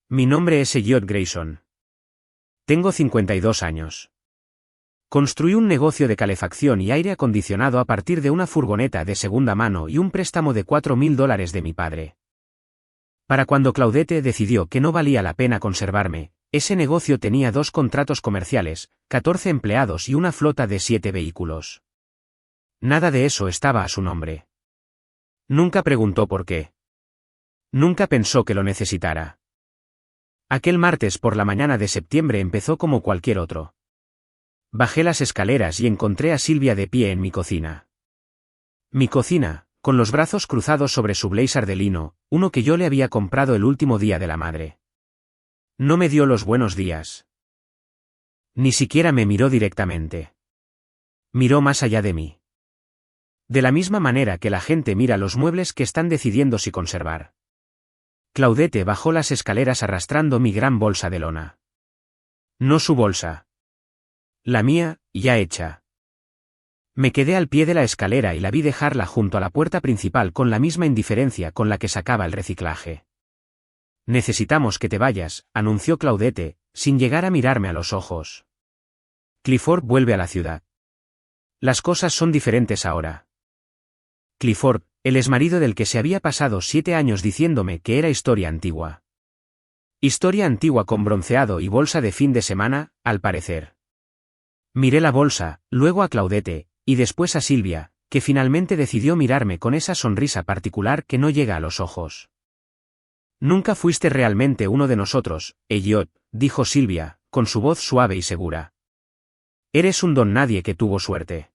Mi nombre es Elliot Grayson. Tengo 52 años. Construí un negocio de calefacción y aire acondicionado a partir de una furgoneta de segunda mano y un préstamo de $4.000 de mi padre. Para cuando Claudette decidió que no valía la pena conservarme, ese negocio tenía 2 contratos comerciales, 14 empleados y una flota de 7 vehículos. Nada de eso estaba a su nombre. Nunca preguntó por qué. Nunca pensó que lo necesitara. Aquel martes por la mañana de septiembre empezó como cualquier otro. Bajé las escaleras y encontré a Silvia de pie en mi cocina. Mi cocina, con los brazos cruzados sobre su blazer de lino, uno que yo le había comprado el último día de la madre. No me dio los buenos días. Ni siquiera me miró directamente. Miró más allá de mí. De la misma manera que la gente mira los muebles que están decidiendo si conservar. Claudette bajó las escaleras arrastrando mi gran bolsa de lona. No su bolsa. La mía, ya hecha. Me quedé al pie de la escalera y la vi dejarla junto a la puerta principal con la misma indiferencia con la que sacaba el reciclaje. Necesitamos que te vayas, anunció Claudette, sin llegar a mirarme a los ojos. Clifford vuelve a la ciudad. Las cosas son diferentes ahora. Clifford, el exmarido del que se había pasado 7 años diciéndome que era historia antigua. Historia antigua con bronceado y bolsa de fin de semana, al parecer. Miré la bolsa, luego a Claudette, y después a Silvia, que finalmente decidió mirarme con esa sonrisa particular que no llega a los ojos. Nunca fuiste realmente uno de nosotros, Elliot, dijo Silvia, con su voz suave y segura. Eres un don nadie que tuvo suerte.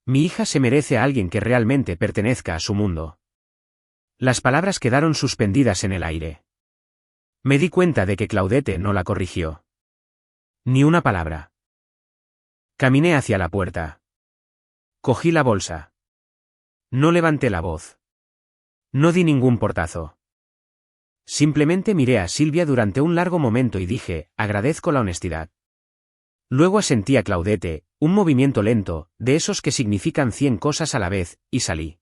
Mi hija se merece a alguien que realmente pertenezca a su mundo. Las palabras quedaron suspendidas en el aire. Me di cuenta de que Claudette no la corrigió. Ni una palabra. Caminé hacia la puerta. Cogí la bolsa. No levanté la voz. No di ningún portazo. Simplemente miré a Silvia durante un largo momento y dije, agradezco la honestidad. Luego asentí a Claudette, un movimiento lento, de esos que significan 100 cosas a la vez, y salí.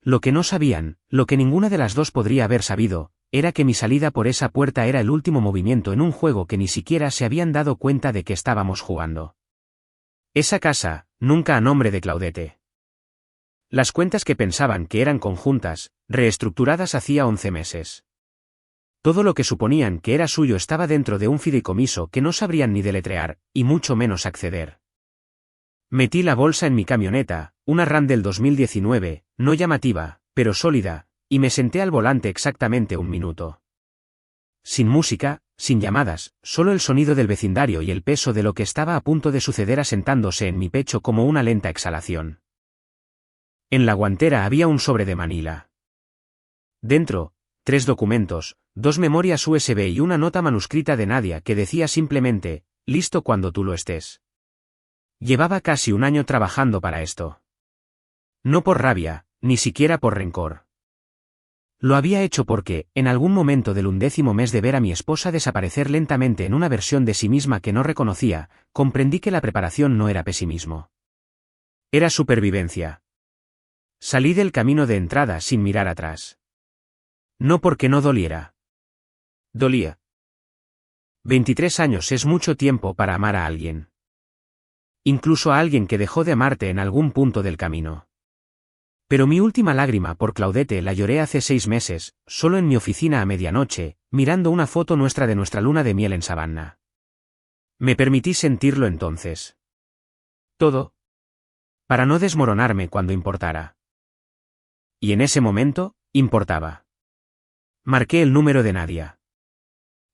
Lo que no sabían, lo que ninguna de las dos podría haber sabido, era que mi salida por esa puerta era el último movimiento en un juego que ni siquiera se habían dado cuenta de que estábamos jugando. Esa casa, nunca a nombre de Claudette. Las cuentas que pensaban que eran conjuntas, reestructuradas hacía 11 meses. Todo lo que suponían que era suyo estaba dentro de un fideicomiso que no sabrían ni deletrear, y mucho menos acceder. Metí la bolsa en mi camioneta, una Ram del 2019, no llamativa, pero sólida, y me senté al volante exactamente 1 minuto. Sin música, sin llamadas, solo el sonido del vecindario y el peso de lo que estaba a punto de suceder asentándose en mi pecho como una lenta exhalación. En la guantera había un sobre de Manila. Dentro, 3 documentos, 2 memorias USB y una nota manuscrita de Nadia que decía simplemente, listo cuando tú lo estés. Llevaba casi 1 año trabajando para esto. No por rabia, ni siquiera por rencor. Lo había hecho porque, en algún momento del 11º mes de ver a mi esposa desaparecer lentamente en una versión de sí misma que no reconocía, comprendí que la preparación no era pesimismo. Era supervivencia. Salí del camino de entrada sin mirar atrás. No porque no doliera. Dolía. 23 años es mucho tiempo para amar a alguien. Incluso a alguien que dejó de amarte en algún punto del camino. Pero mi última lágrima por Claudette la lloré hace 6 meses, solo en mi oficina a medianoche, mirando una foto nuestra de nuestra luna de miel en Savannah. Me permití sentirlo entonces. Todo. Para no desmoronarme cuando importara. Y en ese momento, importaba. Marqué el número de Nadia.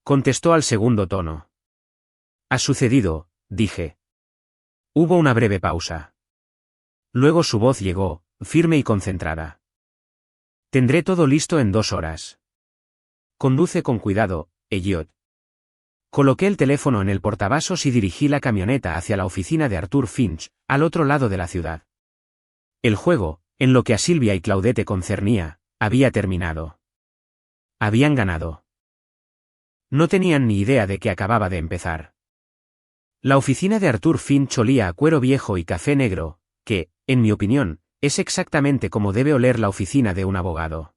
Contestó al segundo tono. Ha sucedido, dije. Hubo una breve pausa. Luego su voz llegó, firme y concentrada. Tendré todo listo en 2 horas. Conduce con cuidado, Elliot. Coloqué el teléfono en el portavasos y dirigí la camioneta hacia la oficina de Arthur Finch, al otro lado de la ciudad. El juego, en lo que a Silvia y Claudette concernía, había terminado. Habían ganado. No tenían ni idea de que acababa de empezar. La oficina de Arthur Finch olía a cuero viejo y café negro, que, en mi opinión, es exactamente como debe oler la oficina de un abogado.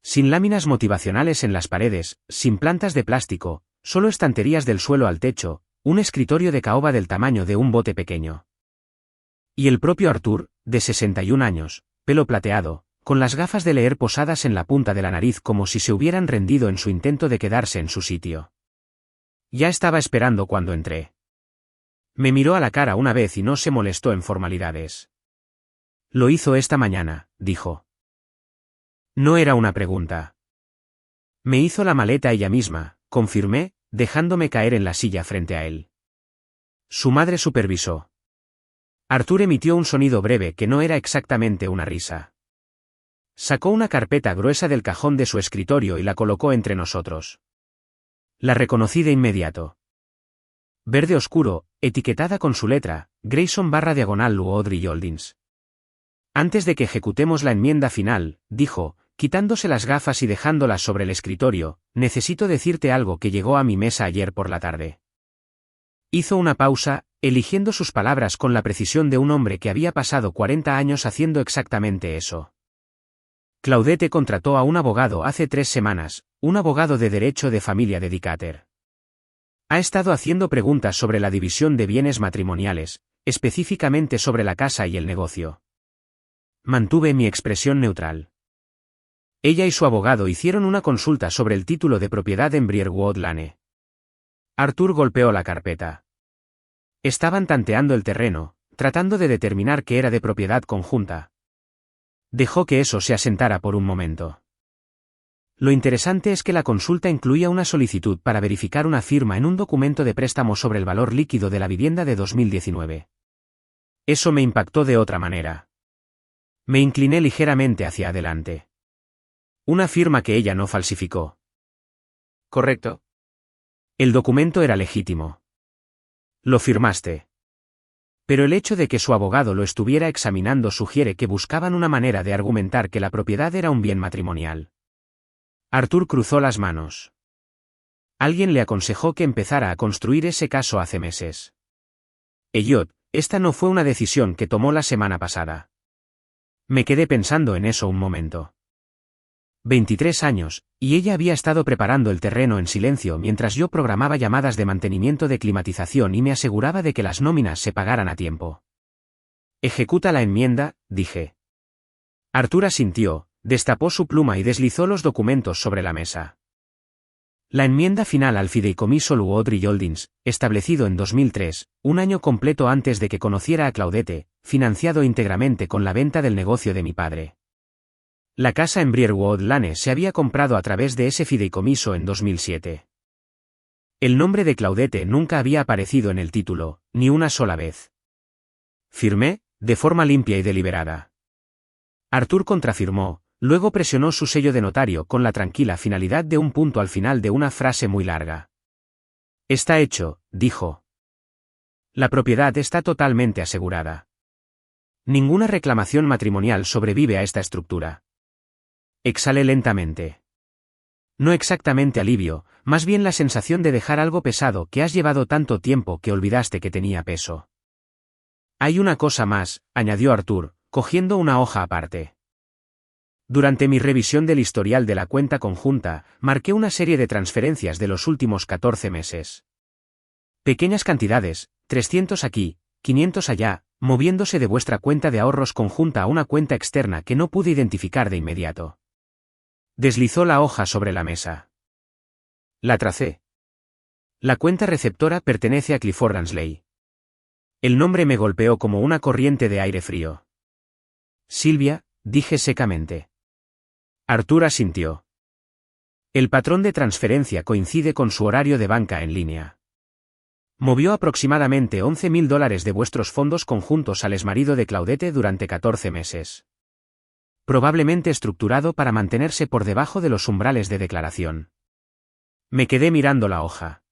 Sin láminas motivacionales en las paredes, sin plantas de plástico, solo estanterías del suelo al techo, un escritorio de caoba del tamaño de un bote pequeño. Y el propio Arthur, de 61 años, pelo plateado, con las gafas de leer posadas en la punta de la nariz como si se hubieran rendido en su intento de quedarse en su sitio. Ya estaba esperando cuando entré. Me miró a la cara una vez y no se molestó en formalidades. Lo hizo esta mañana, dijo. No era una pregunta. Me hizo la maleta ella misma, confirmé, dejándome caer en la silla frente a él. Su madre supervisó. Arthur emitió un sonido breve que no era exactamente una risa. Sacó una carpeta gruesa del cajón de su escritorio y la colocó entre nosotros. La reconocí de inmediato. Verde oscuro, etiquetada con su letra, Grayson/Lu Audrey Holdings. Antes de que ejecutemos la enmienda final, dijo, quitándose las gafas y dejándolas sobre el escritorio, necesito decirte algo que llegó a mi mesa ayer por la tarde. Hizo una pausa, eligiendo sus palabras con la precisión de un hombre que había pasado 40 años haciendo exactamente eso. Claudette contrató a un abogado hace 3 semanas, un abogado de derecho de familia de Decatur. Ha estado haciendo preguntas sobre la división de bienes matrimoniales, específicamente sobre la casa y el negocio. Mantuve mi expresión neutral. Ella y su abogado hicieron una consulta sobre el título de propiedad en Briarwood Lane. Arthur golpeó la carpeta. Estaban tanteando el terreno, tratando de determinar que era de propiedad conjunta. Dejó que eso se asentara por un momento. Lo interesante es que la consulta incluía una solicitud para verificar una firma en un documento de préstamo sobre el valor líquido de la vivienda de 2019. Eso me impactó de otra manera. Me incliné ligeramente hacia adelante. Una firma que ella no falsificó. ¿Correcto? El documento era legítimo. Lo firmaste. Pero el hecho de que su abogado lo estuviera examinando sugiere que buscaban una manera de argumentar que la propiedad era un bien matrimonial. Arthur cruzó las manos. Alguien le aconsejó que empezara a construir ese caso hace meses. Elliot, esta no fue una decisión que tomó la semana pasada. Me quedé pensando en eso un momento. 23 años, y ella había estado preparando el terreno en silencio mientras yo programaba llamadas de mantenimiento de climatización y me aseguraba de que las nóminas se pagaran a tiempo. Ejecuta la enmienda, dije. Arthur asintió, destapó su pluma y deslizó los documentos sobre la mesa. La enmienda final al fideicomiso Lu Audrey Holdings, establecido en 2003, un año completo antes de que conociera a Claudette, financiado íntegramente con la venta del negocio de mi padre. La casa en Briarwood Lane se había comprado a través de ese fideicomiso en 2007. El nombre de Claudette nunca había aparecido en el título, ni una sola vez. Firmé, de forma limpia y deliberada. Arthur contrafirmó, luego presionó su sello de notario con la tranquila finalidad de un punto al final de una frase muy larga. Está hecho, dijo. La propiedad está totalmente asegurada. Ninguna reclamación matrimonial sobrevive a esta estructura. Exhalé lentamente. No exactamente alivio, más bien la sensación de dejar algo pesado que has llevado tanto tiempo que olvidaste que tenía peso. Hay una cosa más, añadió Arthur, cogiendo una hoja aparte. Durante mi revisión del historial de la cuenta conjunta, marqué una serie de transferencias de los últimos 14 meses. Pequeñas cantidades, 300 aquí, 500 allá, moviéndose de vuestra cuenta de ahorros conjunta a una cuenta externa que no pude identificar de inmediato. Deslizó la hoja sobre la mesa. La tracé. La cuenta receptora pertenece a Clifford Ansley. El nombre me golpeó como una corriente de aire frío. Silvia, dije secamente. Arthur asintió. El patrón de transferencia coincide con su horario de banca en línea. Movió aproximadamente $11.000 de vuestros fondos conjuntos al exmarido de Claudette durante 14 meses. Probablemente estructurado para mantenerse por debajo de los umbrales de declaración. Me quedé mirando la hoja.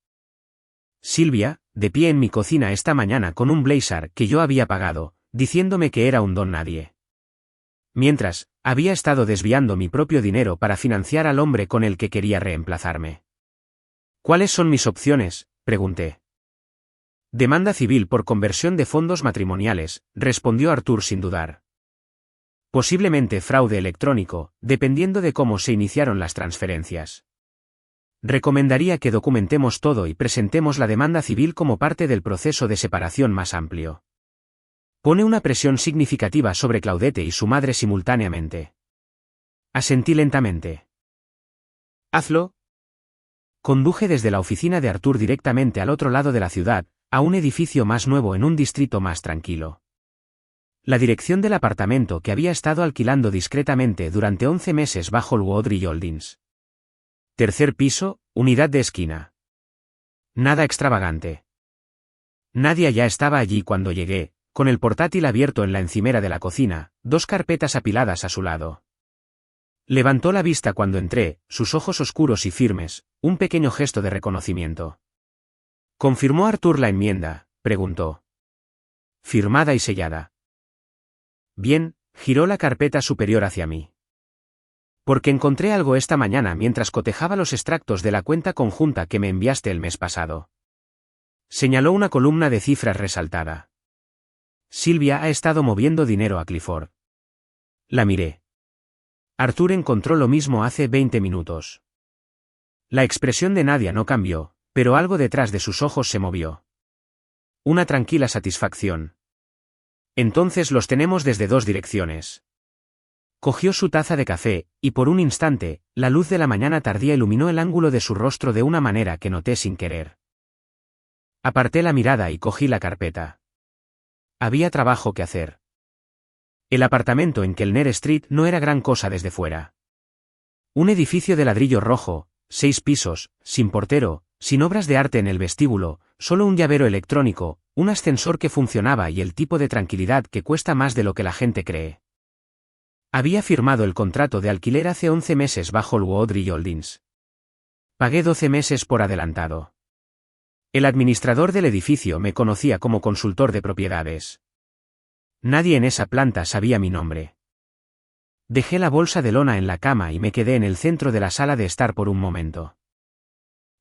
Silvia, de pie en mi cocina esta mañana con un blazer que yo había pagado, diciéndome que era un don nadie. Mientras, había estado desviando mi propio dinero para financiar al hombre con el que quería reemplazarme. ¿Cuáles son mis opciones?, pregunté. Demanda civil por conversión de fondos matrimoniales, respondió Arthur sin dudar. Posiblemente fraude electrónico, dependiendo de cómo se iniciaron las transferencias. Recomendaría que documentemos todo y presentemos la demanda civil como parte del proceso de separación más amplio. Pone una presión significativa sobre Claudette y su madre simultáneamente. Asentí lentamente. Hazlo. Conduje desde la oficina de Arthur directamente al otro lado de la ciudad, a un edificio más nuevo en un distrito más tranquilo. La dirección del apartamento que había estado alquilando discretamente durante 11 meses bajo el Woodry Holdings. Tercer piso, unidad de esquina. Nada extravagante. Nadia ya estaba allí cuando llegué, con el portátil abierto en la encimera de la cocina, 2 carpetas apiladas a su lado. Levantó la vista cuando entré, sus ojos oscuros y firmes, un pequeño gesto de reconocimiento. ¿Confirmó Arthur la enmienda?, preguntó. Firmada y sellada. Bien, giró la carpeta superior hacia mí. Porque encontré algo esta mañana mientras cotejaba los extractos de la cuenta conjunta que me enviaste el mes pasado. Señaló una columna de cifras resaltada. Silvia ha estado moviendo dinero a Clifford. La miré. Arthur encontró lo mismo hace 20 minutos. La expresión de Nadia no cambió, pero algo detrás de sus ojos se movió. Una tranquila satisfacción. Entonces los tenemos desde 2 direcciones. Cogió su taza de café, y por un instante, la luz de la mañana tardía iluminó el ángulo de su rostro de una manera que noté sin querer. Aparté la mirada y cogí la carpeta. Había trabajo que hacer. El apartamento en Kellner Street no era gran cosa desde fuera. Un edificio de ladrillo rojo, 6 pisos, sin portero, sin obras de arte en el vestíbulo, solo un llavero electrónico, un ascensor que funcionaba y el tipo de tranquilidad que cuesta más de lo que la gente cree. Había firmado el contrato de alquiler hace 11 meses bajo el Woodry Holdings. Pagué 12 meses por adelantado. El administrador del edificio me conocía como consultor de propiedades. Nadie en esa planta sabía mi nombre. Dejé la bolsa de lona en la cama y me quedé en el centro de la sala de estar por un momento.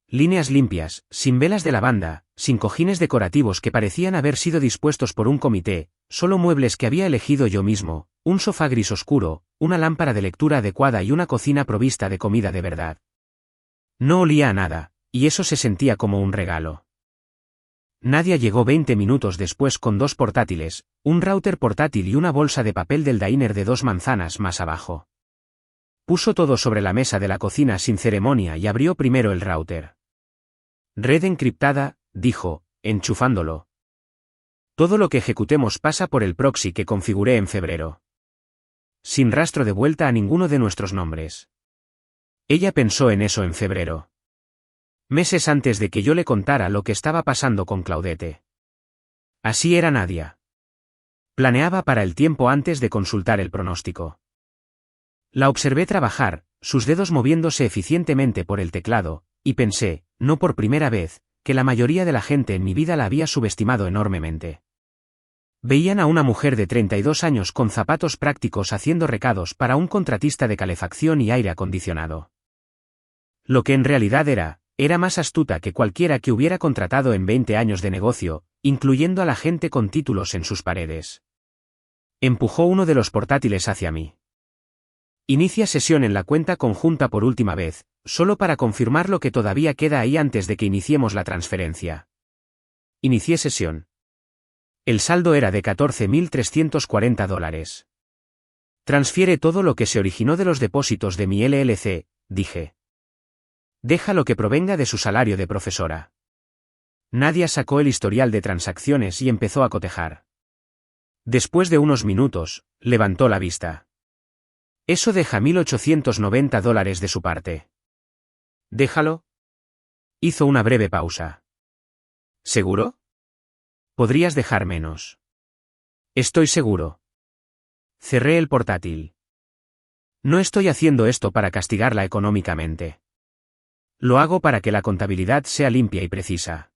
Líneas limpias, sin velas de lavanda, sin cojines decorativos que parecían haber sido dispuestos por un comité, solo muebles que había elegido yo mismo, un sofá gris oscuro, una lámpara de lectura adecuada y una cocina provista de comida de verdad. No olía a nada, y eso se sentía como un regalo. Nadia llegó 20 minutos después con 2 portátiles, un router portátil y una bolsa de papel del diner de 2 manzanas más abajo. Puso todo sobre la mesa de la cocina sin ceremonia y abrió primero el router. Red encriptada, dijo, enchufándolo. Todo lo que ejecutemos pasa por el proxy que configuré en febrero. Sin rastro de vuelta a ninguno de nuestros nombres. Ella pensó en eso en febrero. Meses antes de que yo le contara lo que estaba pasando con Claudette. Así era Nadia. Planeaba para el tiempo antes de consultar el pronóstico. La observé trabajar, sus dedos moviéndose eficientemente por el teclado, y pensé, no por primera vez, que la mayoría de la gente en mi vida la había subestimado enormemente. Veían a una mujer de 32 años con zapatos prácticos haciendo recados para un contratista de calefacción y aire acondicionado. Lo que en realidad era más astuta que cualquiera que hubiera contratado en 20 años de negocio, incluyendo a la gente con títulos en sus paredes. Empujó uno de los portátiles hacia mí. Inicia sesión en la cuenta conjunta por última vez, solo para confirmar lo que todavía queda ahí antes de que iniciemos la transferencia. Inicié sesión. El saldo era de $14.340. Transfiere todo lo que se originó de los depósitos de mi LLC, dije. Deja lo que provenga de su salario de profesora. Nadia sacó el historial de transacciones y empezó a cotejar. Después de unos minutos, levantó la vista. Eso deja $1.890 de su parte. Déjalo. Hizo una breve pausa. ¿Seguro? Podrías dejar menos. Estoy seguro. Cerré el portátil. No estoy haciendo esto para castigarla económicamente. Lo hago para que la contabilidad sea limpia y precisa.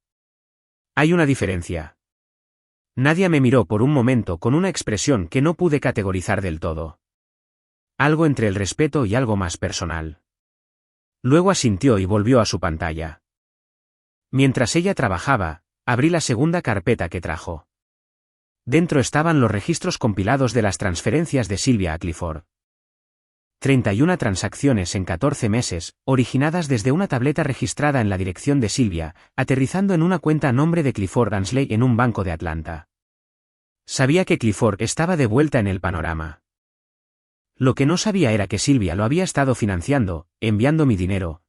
Hay una diferencia. Nadia me miró por un momento con una expresión que no pude categorizar del todo. Algo entre el respeto y algo más personal. Luego asintió y volvió a su pantalla. Mientras ella trabajaba, abrí la segunda carpeta que trajo. Dentro estaban los registros compilados de las transferencias de Sylvia a Clifford. 31 transacciones en 14 meses, originadas desde una tableta registrada en la dirección de Sylvia, aterrizando en una cuenta a nombre de Clifford Ansley en un banco de Atlanta. Sabía que Clifford estaba de vuelta en el panorama. Lo que no sabía era que Sylvia lo había estado financiando, enviando mi dinero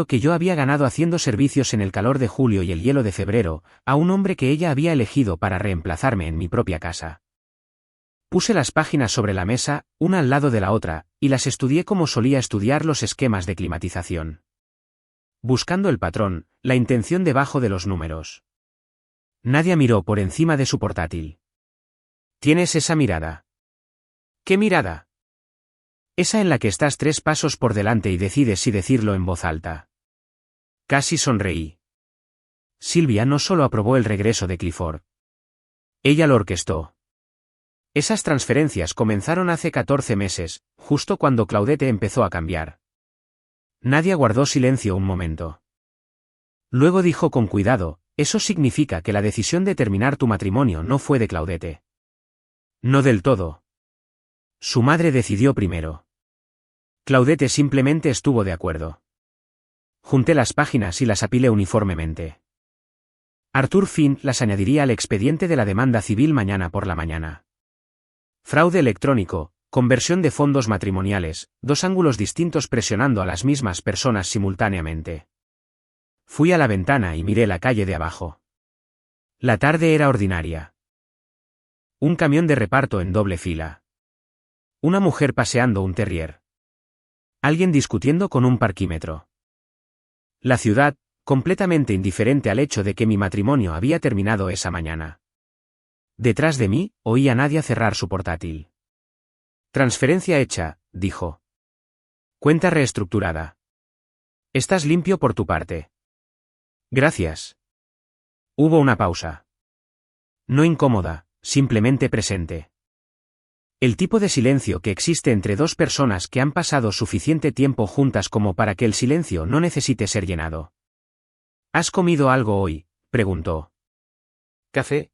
que yo había ganado haciendo servicios en el calor de julio y el hielo de febrero, a un hombre que ella había elegido para reemplazarme en mi propia casa. Puse las páginas sobre la mesa, una al lado de la otra, y las estudié como solía estudiar los esquemas de climatización. Buscando el patrón, la intención debajo de los números. Nadia miró por encima de su portátil. ¿Tienes esa mirada? ¿Qué mirada? Esa en la que estás 3 pasos por delante y decides si decirlo en voz alta. Casi sonreí. Sylvia no solo aprobó el regreso de Clifford. Ella lo orquestó. Esas transferencias comenzaron hace 14 meses, justo cuando Claudette empezó a cambiar. Nadia guardó silencio un momento. Luego dijo con cuidado, eso significa que la decisión de terminar tu matrimonio no fue de Claudette. No del todo. Su madre decidió primero. Claudette simplemente estuvo de acuerdo. Junté las páginas y las apilé uniformemente. Arthur Finn las añadiría al expediente de la demanda civil mañana por la mañana. Fraude electrónico, conversión de fondos matrimoniales, 2 ángulos distintos presionando a las mismas personas simultáneamente. Fui a la ventana y miré la calle de abajo. La tarde era ordinaria. Un camión de reparto en doble fila. Una mujer paseando un terrier. Alguien discutiendo con un parquímetro. La ciudad, completamente indiferente al hecho de que mi matrimonio había terminado esa mañana. Detrás de mí, oí a Nadia cerrar su portátil. Transferencia hecha, dijo. Cuenta reestructurada. Estás limpio por tu parte. Gracias. Hubo una pausa. No incómoda, simplemente presente. El tipo de silencio que existe entre 2 personas que han pasado suficiente tiempo juntas como para que el silencio no necesite ser llenado. ¿Has comido algo hoy?, preguntó. ¿Café?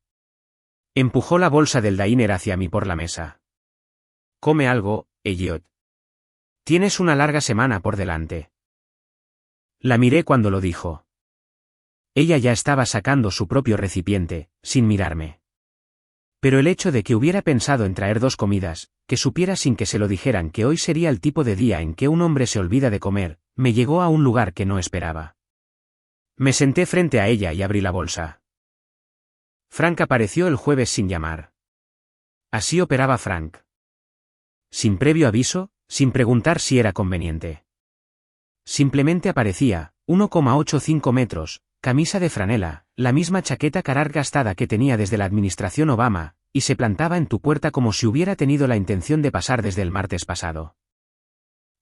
Empujó la bolsa del diner hacia mí por la mesa. Come algo, Elliot. Tienes una larga semana por delante. La miré cuando lo dijo. Ella ya estaba sacando su propio recipiente, sin mirarme. Pero el hecho de que hubiera pensado en traer 2 comidas, que supiera sin que se lo dijeran que hoy sería el tipo de día en que un hombre se olvida de comer, me llegó a un lugar que no esperaba. Me senté frente a ella y abrí la bolsa. Frank apareció el jueves sin llamar. Así operaba Frank. Sin previo aviso, sin preguntar si era conveniente. Simplemente aparecía, 1,85 metros, camisa de franela, la misma chaqueta carar gastada que tenía desde la administración Obama, y se plantaba en tu puerta como si hubiera tenido la intención de pasar desde el martes pasado.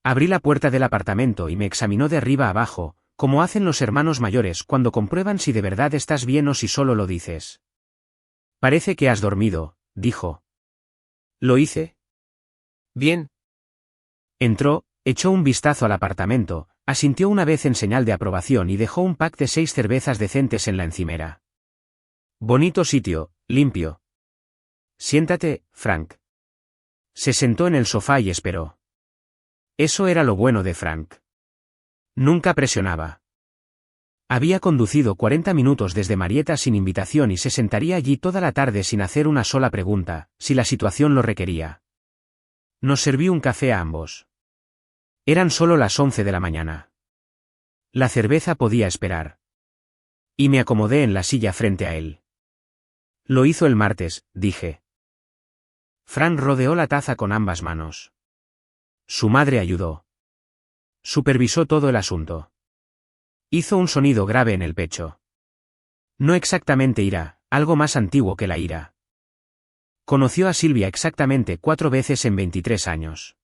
Abrí la puerta del apartamento y me examinó de arriba a abajo, como hacen los hermanos mayores cuando comprueban si de verdad estás bien o si solo lo dices. Parece que has dormido, dijo. ¿Lo hice? Bien. Entró, echó un vistazo al apartamento, asintió una vez en señal de aprobación y dejó un pack de 6 cervezas decentes en la encimera. Bonito sitio, limpio. Siéntate, Frank. Se sentó en el sofá y esperó. Eso era lo bueno de Frank. Nunca presionaba. Había conducido 40 minutos desde Marietta sin invitación y se sentaría allí toda la tarde sin hacer una sola pregunta, si la situación lo requería. Nos serví un café a ambos. Eran solo las 11 de la mañana. La cerveza podía esperar. Y me acomodé en la silla frente a él. Lo hizo el martes, dije. Fran rodeó la taza con ambas manos. Su madre ayudó. Supervisó todo el asunto. Hizo un sonido grave en el pecho. No exactamente ira, algo más antiguo que la ira. Conoció a Sylvia exactamente 4 veces en 23 años.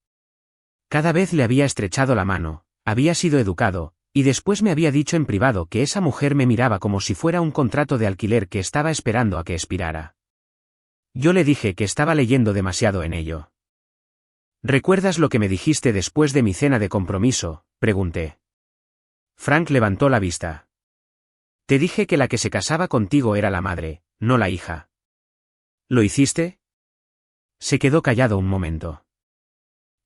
Cada vez le había estrechado la mano, había sido educado, y después me había dicho en privado que esa mujer me miraba como si fuera un contrato de alquiler que estaba esperando a que expirara. Yo le dije que estaba leyendo demasiado en ello. ¿Recuerdas lo que me dijiste después de mi cena de compromiso?, pregunté. Frank levantó la vista. Te dije que la que se casaba contigo era la madre, no la hija. ¿Lo hiciste? Se quedó callado un momento.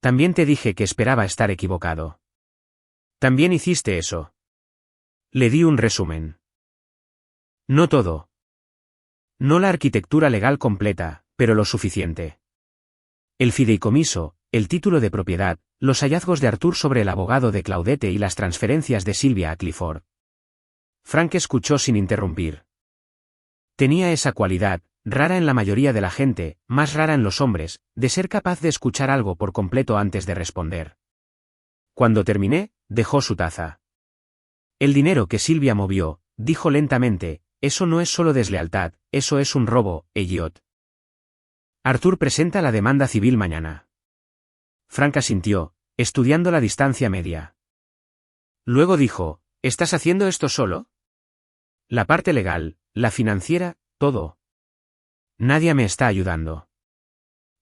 También te dije que esperaba estar equivocado. ¿También hiciste eso? Le di un resumen. No todo. No la arquitectura legal completa, pero lo suficiente. El fideicomiso, el título de propiedad, los hallazgos de Arthur sobre el abogado de Claudette y las transferencias de Sylvia a Clifford. Frank escuchó sin interrumpir. Tenía esa cualidad, rara en la mayoría de la gente, más rara en los hombres, de ser capaz de escuchar algo por completo antes de responder. Cuando terminé, dejó su taza. El dinero que Sylvia movió, dijo lentamente, eso no es solo deslealtad, eso es un robo, Elliot. Arthur presenta la demanda civil mañana. Frank asintió, estudiando la distancia media. Luego dijo, ¿estás haciendo esto solo? La parte legal, la financiera, todo. Nadie me está ayudando.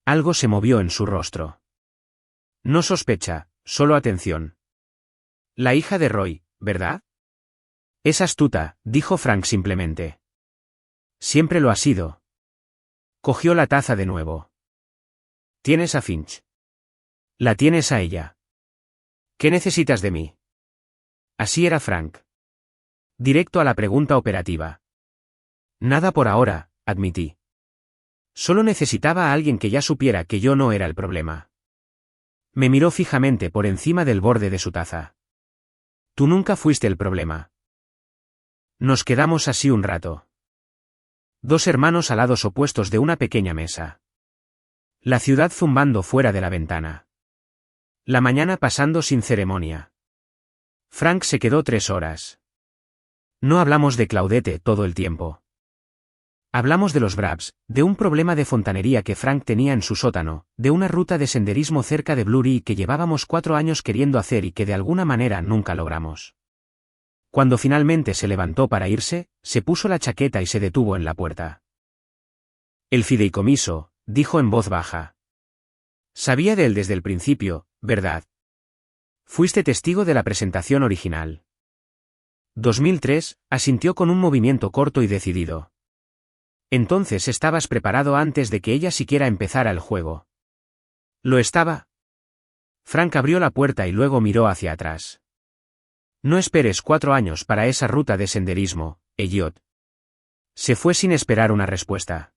Algo se movió en su rostro. No sospecha, solo atención. La hija de Roy, ¿verdad? Es astuta, dijo Frank simplemente. Siempre lo ha sido. Cogió la taza de nuevo. ¿Tienes a Finch? La tienes a ella. ¿Qué necesitas de mí? Así era Frank. Directo a la pregunta operativa. Nada por ahora, admití. Solo necesitaba a alguien que ya supiera que yo no era el problema. Me miró fijamente por encima del borde de su taza. Tú nunca fuiste el problema. Nos quedamos así un rato. Dos hermanos a lados opuestos de una pequeña mesa. La ciudad zumbando fuera de la ventana. La mañana pasando sin ceremonia. Frank se quedó 3 horas. No hablamos de Claudette todo el tiempo. Hablamos de los Brabs, de un problema de fontanería que Frank tenía en su sótano, de una ruta de senderismo cerca de Blurry que llevábamos 4 años queriendo hacer y que de alguna manera nunca logramos. Cuando finalmente se levantó para irse, se puso la chaqueta y se detuvo en la puerta. El fideicomiso, dijo en voz baja. Sabía de él desde el principio, ¿verdad? Fuiste testigo de la presentación original. 2003, asintió con un movimiento corto y decidido. Entonces estabas preparado antes de que ella siquiera empezara el juego. ¿Lo estaba? Frank abrió la puerta y luego miró hacia atrás. No esperes 4 años para esa ruta de senderismo, Elliot. Se fue sin esperar una respuesta.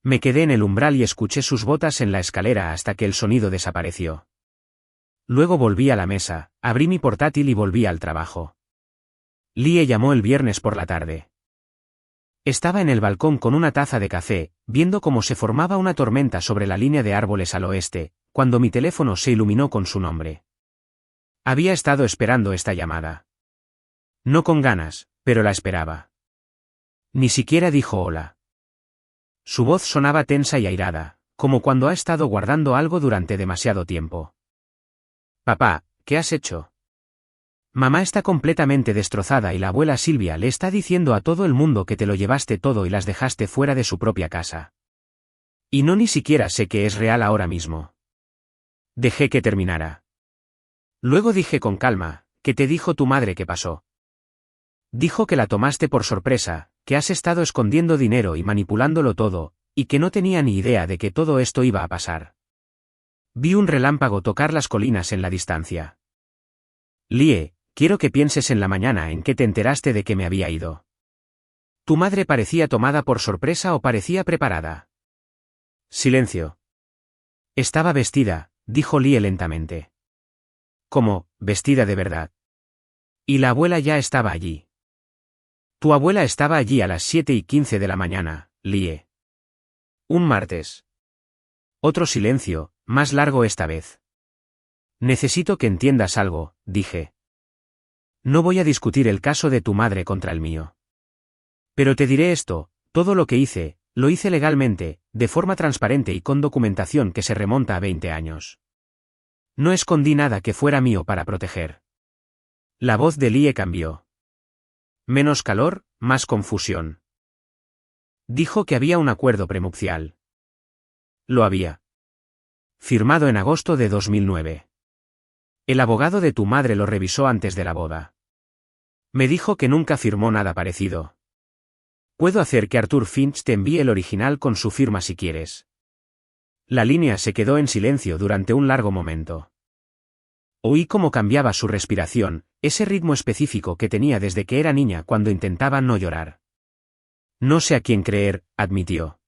Me quedé en el umbral y escuché sus botas en la escalera hasta que el sonido desapareció. Luego volví a la mesa, abrí mi portátil y volví al trabajo. Lie llamó el viernes por la tarde. Estaba en el balcón con una taza de café, viendo cómo se formaba una tormenta sobre la línea de árboles al oeste, cuando mi teléfono se iluminó con su nombre. Había estado esperando esta llamada. No con ganas, pero la esperaba. Ni siquiera dijo hola. Su voz sonaba tensa y airada, como cuando ha estado guardando algo durante demasiado tiempo. Papá, ¿qué has hecho? Mamá está completamente destrozada y la abuela Sylvia le está diciendo a todo el mundo que te lo llevaste todo y las dejaste fuera de su propia casa. Y no ni siquiera sé que es real ahora mismo. Dejé que terminara. Luego dije con calma, ¿qué te dijo tu madre que pasó? Dijo que la tomaste por sorpresa, que has estado escondiendo dinero y manipulándolo todo, y que no tenía ni idea de que todo esto iba a pasar. Vi un relámpago tocar las colinas en la distancia. Lie, quiero que pienses en la mañana en que te enteraste de que me había ido. ¿Tu madre parecía tomada por sorpresa o parecía preparada? Silencio. Estaba vestida, dijo Lie lentamente. ¿Cómo, vestida de verdad? Y la abuela ya estaba allí. Tu abuela estaba allí a las 7:15 de la mañana, Lie. Un martes. Otro silencio, más largo esta vez. Necesito que entiendas algo, dije. No voy a discutir el caso de tu madre contra el mío. Pero te diré esto, todo lo que hice, lo hice legalmente, de forma transparente y con documentación que se remonta a 20 años. No escondí nada que fuera mío para proteger. La voz de Lie cambió. Menos calor, más confusión. Dijo que había un acuerdo prenupcial. Lo había. Firmado en agosto de 2009. El abogado de tu madre lo revisó antes de la boda. Me dijo que nunca firmó nada parecido. Puedo hacer que Arthur Finch te envíe el original con su firma si quieres. La línea se quedó en silencio durante un largo momento. Oí cómo cambiaba su respiración, ese ritmo específico que tenía desde que era niña cuando intentaba no llorar. No sé a quién creer, admitió.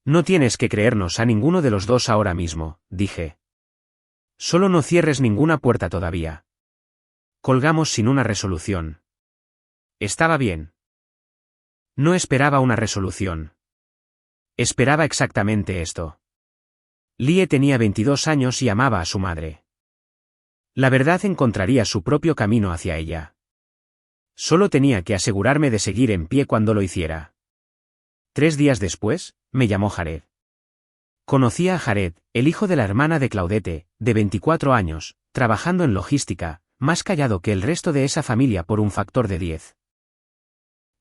No tienes que creernos a ninguno de los dos ahora mismo, dije. Solo no cierres ninguna puerta todavía. Colgamos sin una resolución. Estaba bien. No esperaba una resolución. Esperaba exactamente esto. Lie tenía 22 años y amaba a su madre. La verdad encontraría su propio camino hacia ella. Solo tenía que asegurarme de seguir en pie cuando lo hiciera. 3 días después, me llamó Jared. Conocía a Jared, el hijo de la hermana de Claudette, de 24 años, trabajando en logística, más callado que el resto de esa familia por un factor de 10.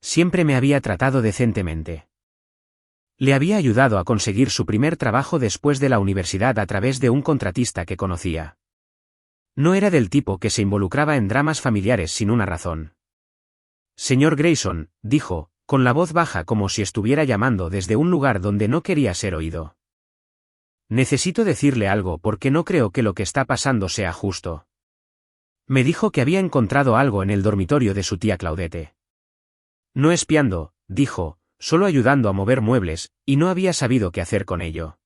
Siempre me había tratado decentemente. Le había ayudado a conseguir su primer trabajo después de la universidad a través de un contratista que conocía. No era del tipo que se involucraba en dramas familiares sin una razón. Señor Grayson, dijo, con la voz baja como si estuviera llamando desde un lugar donde no quería ser oído. Necesito decirle algo porque no creo que lo que está pasando sea justo. Me dijo que había encontrado algo en el dormitorio de su tía Claudette. No espiando, dijo, solo ayudando a mover muebles, y no había sabido qué hacer con ello.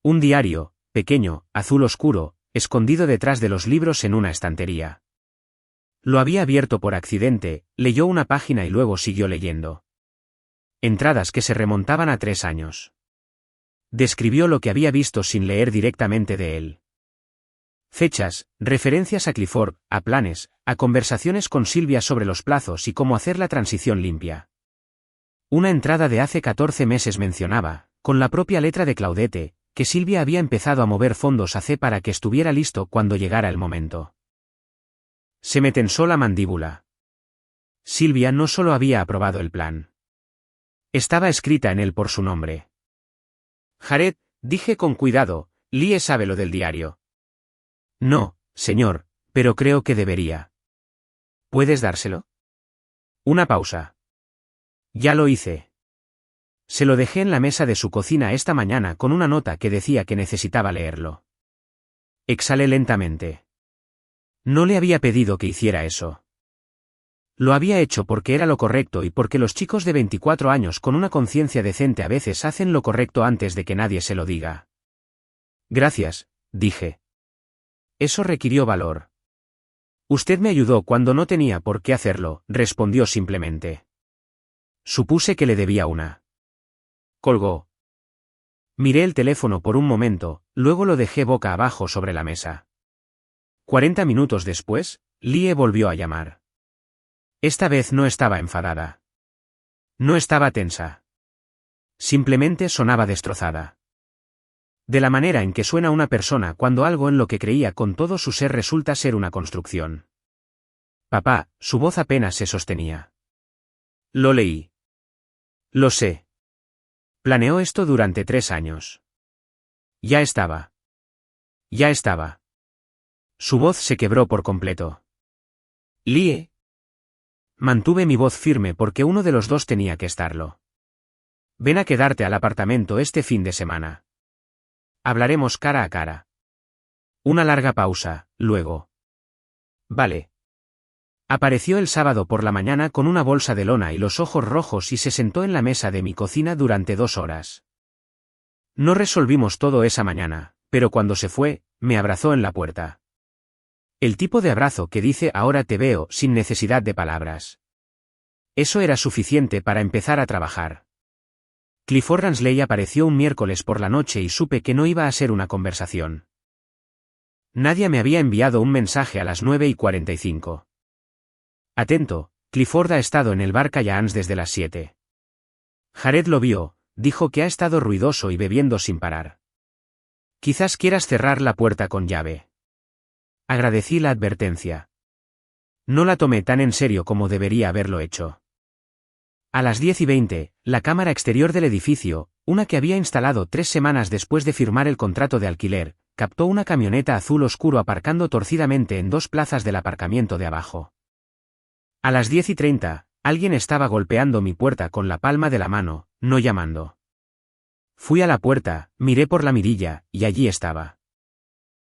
Un diario, pequeño, azul oscuro, escondido detrás de los libros en una estantería. Lo había abierto por accidente, leyó una página y luego siguió leyendo. Entradas que se remontaban a 3 años. Describió lo que había visto sin leer directamente de él. Fechas, referencias a Clifford, a planes, a conversaciones con Silvia sobre los plazos y cómo hacer la transición limpia. Una entrada de hace 14 meses mencionaba, con la propia letra de Claudette, que Silvia había empezado a mover fondos a C para que estuviera listo cuando llegara el momento. Se me tensó la mandíbula. Silvia no solo había aprobado el plan. Estaba escrita en él por su nombre. Jared, dije con cuidado, Lie sabe lo del diario. No, señor, pero creo que debería. ¿Puedes dárselo? Una pausa. Ya lo hice. Se lo dejé en la mesa de su cocina esta mañana con una nota que decía que necesitaba leerlo. Exhalé lentamente. No le había pedido que hiciera eso. Lo había hecho porque era lo correcto y porque los chicos de 24 años con una conciencia decente a veces hacen lo correcto antes de que nadie se lo diga. Gracias, dije. Eso requirió valor. Usted me ayudó cuando no tenía por qué hacerlo, respondió simplemente. Supuse que le debía una. Colgó. Miré el teléfono por un momento, luego lo dejé boca abajo sobre la mesa. 40 minutos después, Lie volvió a llamar. Esta vez no estaba enfadada. No estaba tensa. Simplemente sonaba destrozada. De la manera en que suena una persona cuando algo en lo que creía con todo su ser resulta ser una construcción. Papá, su voz apenas se sostenía. Lo leí. Lo sé. Planeó esto durante 3 años. Ya estaba. Ya estaba. Su voz se quebró por completo. Lie. Mantuve mi voz firme porque uno de los dos tenía que estarlo. Ven a quedarte al apartamento este fin de semana. Hablaremos cara a cara. Una larga pausa, luego. Vale. Apareció el sábado por la mañana con una bolsa de lona y los ojos rojos y se sentó en la mesa de mi cocina durante 2 horas. No resolvimos todo esa mañana, pero cuando se fue, me abrazó en la puerta. El tipo de abrazo que dice ahora te veo sin necesidad de palabras. Eso era suficiente para empezar a trabajar. Clifford Ransley apareció un miércoles por la noche y supe que no iba a ser una conversación. Nadie me había enviado un mensaje a las 9:45. Atento, Clifford ha estado en el bar Callahan's desde las 7. Jared lo vio, dijo que ha estado ruidoso y bebiendo sin parar. Quizás quieras cerrar la puerta con llave. Agradecí la advertencia. No la tomé tan en serio como debería haberlo hecho. A las 10:20, la cámara exterior del edificio, una que había instalado 3 semanas después de firmar el contrato de alquiler, captó una camioneta azul oscuro aparcando torcidamente en 2 plazas del aparcamiento de abajo. A las 10:30, Alguien estaba golpeando mi puerta con la palma de la mano, no llamando. Fui a la puerta, miré por la mirilla, y allí estaba.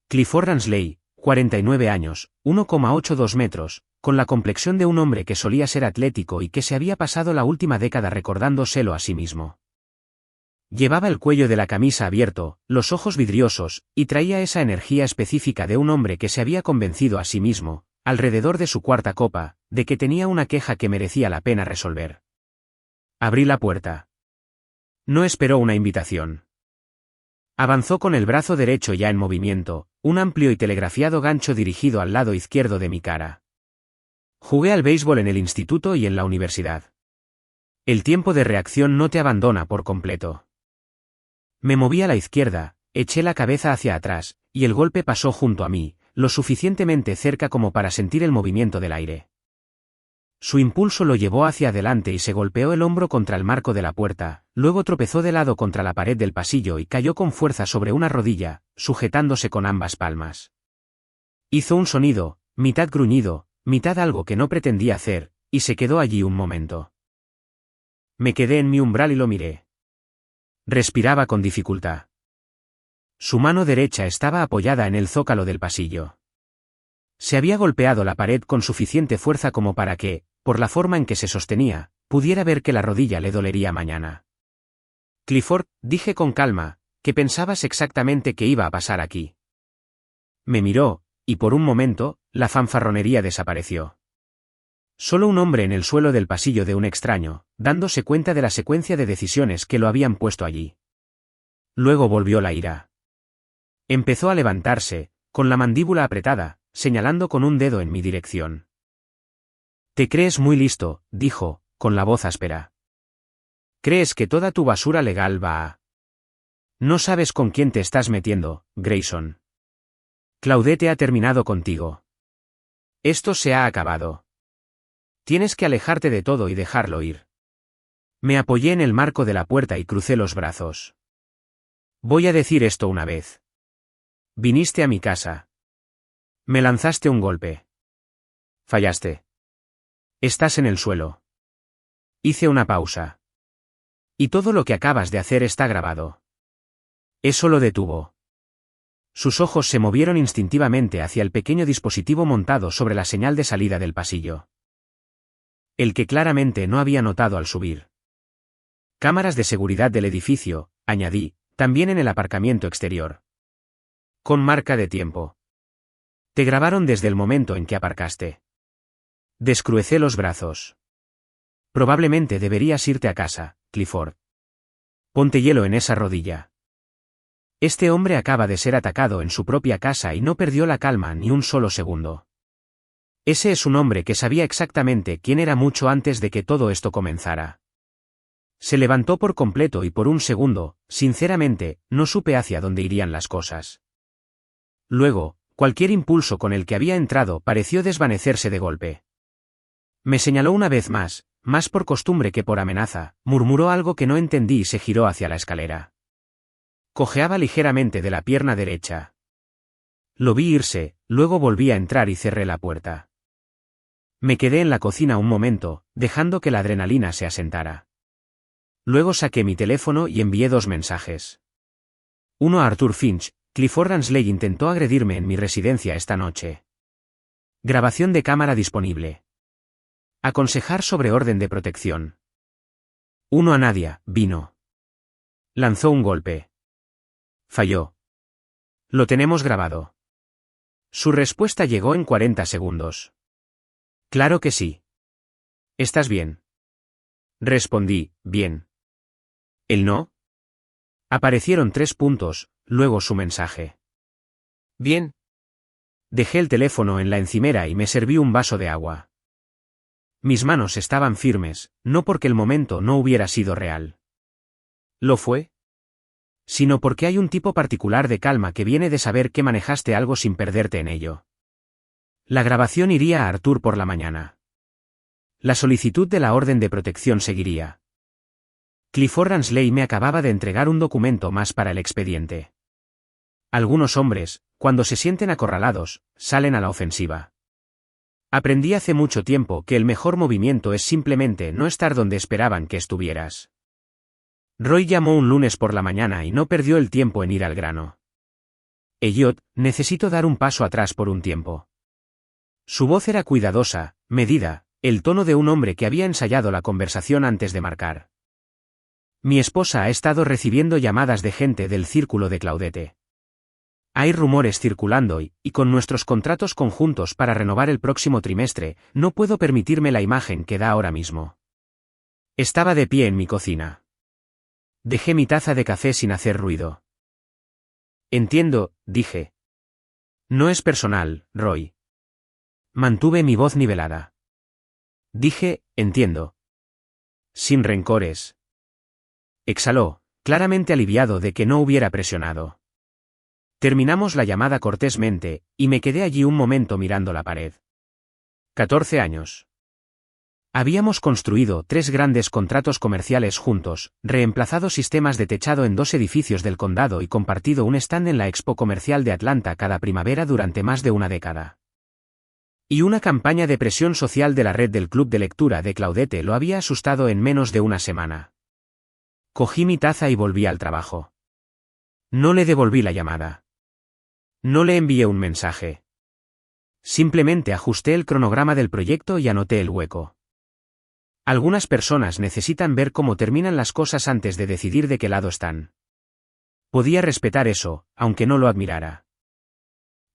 Clifford Ransley, 49 años, 1,82 metros, con la complexión de un hombre que solía ser atlético y que se había pasado la última década recordándoselo a sí mismo. Llevaba el cuello de la camisa abierto, los ojos vidriosos, y traía esa energía específica de un hombre que se había convencido a sí mismo, alrededor de su cuarta copa, de que tenía una queja que merecía la pena resolver. Abrí la puerta. No esperó una invitación. Avanzó con el brazo derecho ya en movimiento, un amplio y telegrafiado gancho dirigido al lado izquierdo de mi cara. Jugué al béisbol en el instituto y en la universidad. El tiempo de reacción no te abandona por completo. Me moví a la izquierda, eché la cabeza hacia atrás, y el golpe pasó junto a mí, lo suficientemente cerca como para sentir el movimiento del aire. Su impulso lo llevó hacia adelante y se golpeó el hombro contra el marco de la puerta, luego tropezó de lado contra la pared del pasillo y cayó con fuerza sobre una rodilla, sujetándose con ambas palmas. Hizo un sonido, mitad gruñido, mitad algo que no pretendía hacer, y se quedó allí un momento. Me quedé en mi umbral y lo miré. Respiraba con dificultad. Su mano derecha estaba apoyada en el zócalo del pasillo. Se había golpeado la pared con suficiente fuerza como para que, por la forma en que se sostenía, pudiera ver que la rodilla le dolería mañana. Clifford, dije con calma, ¿qué pensabas exactamente que iba a pasar aquí? Me miró, y por un momento, la fanfarronería desapareció. Solo un hombre en el suelo del pasillo de un extraño, dándose cuenta de la secuencia de decisiones que lo habían puesto allí. Luego volvió la ira. Empezó a levantarse, con la mandíbula apretada, señalando con un dedo en mi dirección. Te crees muy listo, dijo, con la voz áspera. Crees que toda tu basura legal va a... No sabes con quién te estás metiendo, Grayson. Claudette ha terminado contigo. Esto se ha acabado. Tienes que alejarte de todo y dejarlo ir. Me apoyé en el marco de la puerta y crucé los brazos. Voy a decir esto una vez. Viniste a mi casa. Me lanzaste un golpe. Fallaste. Estás en el suelo. Hice una pausa. Y todo lo que acabas de hacer está grabado. Eso lo detuvo. Sus ojos se movieron instintivamente hacia el pequeño dispositivo montado sobre la señal de salida del pasillo. El que claramente no había notado al subir. Cámaras de seguridad del edificio, añadí, también en el aparcamiento exterior. Con marca de tiempo. Te grabaron desde el momento en que aparcaste. Descrucé los brazos. Probablemente deberías irte a casa, Clifford. Ponte hielo en esa rodilla. Este hombre acaba de ser atacado en su propia casa y no perdió la calma ni un solo segundo. Ese es un hombre que sabía exactamente quién era mucho antes de que todo esto comenzara. Se levantó por completo y por un segundo, sinceramente, no supe hacia dónde irían las cosas. Luego, cualquier impulso con el que había entrado pareció desvanecerse de golpe. Me señaló una vez más por costumbre que por amenaza, murmuró algo que no entendí y se giró hacia la escalera. Cojeaba ligeramente de la pierna derecha. Lo vi irse, luego volví a entrar y cerré la puerta. Me quedé en la cocina un momento, dejando que la adrenalina se asentara. Luego saqué mi teléfono y envié 2 mensajes. Uno a Arthur Finch: Clifford Ransley intentó agredirme en mi residencia esta noche. Grabación de cámara disponible. Aconsejar sobre orden de protección. Uno a Nadia: vino. Lanzó un golpe. Falló. Lo tenemos grabado. Su respuesta llegó en 40 segundos. Claro que sí. ¿Estás bien? Respondí, bien. ¿El no? Aparecieron 3 puntos, luego su mensaje. Bien. Dejé el teléfono en la encimera y me serví un vaso de agua. Mis manos estaban firmes, no porque el momento no hubiera sido real. ¿Lo fue? Sino porque hay un tipo particular de calma que viene de saber que manejaste algo sin perderte en ello. La grabación iría a Arthur por la mañana. La solicitud de la orden de protección seguiría. Clifford Ransley me acababa de entregar un documento más para el expediente. Algunos hombres, cuando se sienten acorralados, salen a la ofensiva. Aprendí hace mucho tiempo que el mejor movimiento es simplemente no estar donde esperaban que estuvieras. Roy llamó un lunes por la mañana y no perdió el tiempo en ir al grano. Elliot, necesito dar un paso atrás por un tiempo. Su voz era cuidadosa, medida, el tono de un hombre que había ensayado la conversación antes de marcar. Mi esposa ha estado recibiendo llamadas de gente del círculo de Claudette. Hay rumores circulando y con nuestros contratos conjuntos para renovar el próximo trimestre, no puedo permitirme la imagen que da ahora mismo. Estaba de pie en mi cocina. Dejé mi taza de café sin hacer ruido. Entiendo, dije. No es personal, Roy. Mantuve mi voz nivelada. Dije, entiendo. Sin rencores. Exhaló, claramente aliviado de que no hubiera presionado. Terminamos la llamada cortésmente, y me quedé allí un momento mirando la pared. 14 años. Habíamos construido 3 grandes contratos comerciales juntos, reemplazado sistemas de techado en 2 edificios del condado y compartido un stand en la Expo Comercial de Atlanta cada primavera durante más de una década. Y una campaña de presión social de la red del club de lectura de Claudette lo había asustado en menos de una semana. Cogí mi taza y volví al trabajo. No le devolví la llamada. No le envié un mensaje. Simplemente ajusté el cronograma del proyecto y anoté el hueco. Algunas personas necesitan ver cómo terminan las cosas antes de decidir de qué lado están. Podía respetar eso, aunque no lo admirara.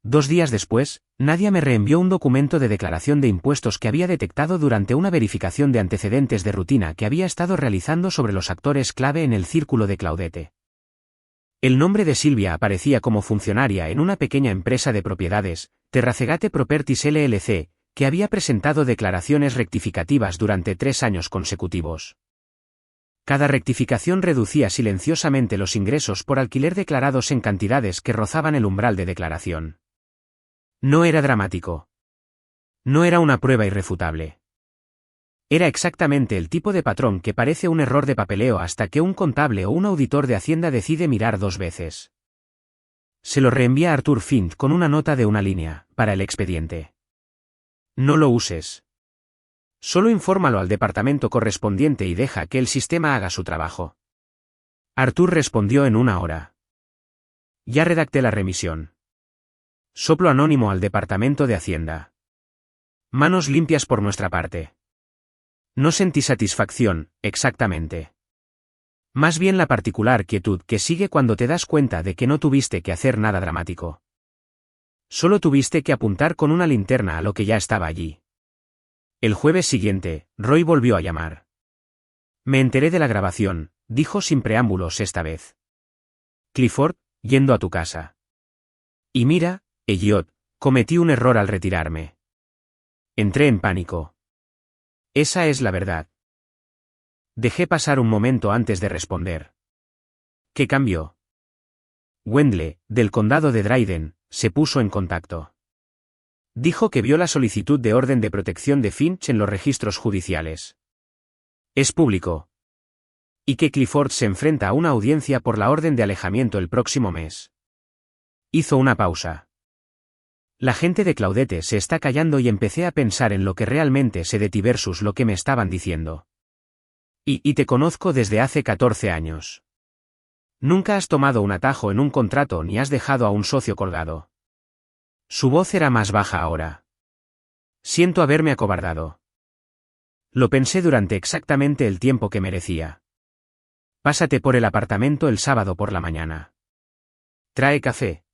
2 días después, Nadia me reenvió un documento de declaración de impuestos que había detectado durante una verificación de antecedentes de rutina que había estado realizando sobre los actores clave en el círculo de Claudette. El nombre de Silvia aparecía como funcionaria en una pequeña empresa de propiedades, Terracegate Properties LLC, que había presentado declaraciones rectificativas durante 3 años consecutivos. Cada rectificación reducía silenciosamente los ingresos por alquiler declarados en cantidades que rozaban el umbral de declaración. No era dramático. No era una prueba irrefutable. Era exactamente el tipo de patrón que parece un error de papeleo hasta que un contable o un auditor de Hacienda decide mirar 2 veces. Se lo reenvía a Arthur Fint con una nota de una línea, para el expediente. No lo uses. Solo infórmalo al departamento correspondiente y deja que el sistema haga su trabajo. Arthur respondió en 1 hora. Ya redacté la remisión. Soplo anónimo al departamento de Hacienda. Manos limpias por nuestra parte. No sentí satisfacción, exactamente. Más bien la particular quietud que sigue cuando te das cuenta de que no tuviste que hacer nada dramático. Solo tuviste que apuntar con una linterna a lo que ya estaba allí. El jueves siguiente, Roy volvió a llamar. Me enteré de la grabación, dijo sin preámbulos esta vez. Clifford, yendo a tu casa. Y mira, Elliot, cometí un error al retirarme. Entré en pánico. Esa es la verdad. Dejé pasar un momento antes de responder. ¿Qué cambió? Wendell, del condado de Dryden, se puso en contacto. Dijo que vio la solicitud de orden de protección de Finch en los registros judiciales. Es público. Y que Clifford se enfrenta a una audiencia por la orden de alejamiento el próximo mes. Hizo una pausa. La gente de Claudette se está callando y empecé a pensar en lo que realmente sé de ti versus lo que me estaban diciendo. Y te conozco desde hace 14 años. Nunca has tomado un atajo en un contrato ni has dejado a un socio colgado. Su voz era más baja ahora. Siento haberme acobardado. Lo pensé durante exactamente el tiempo que merecía. Pásate por el apartamento el sábado por la mañana. Trae café.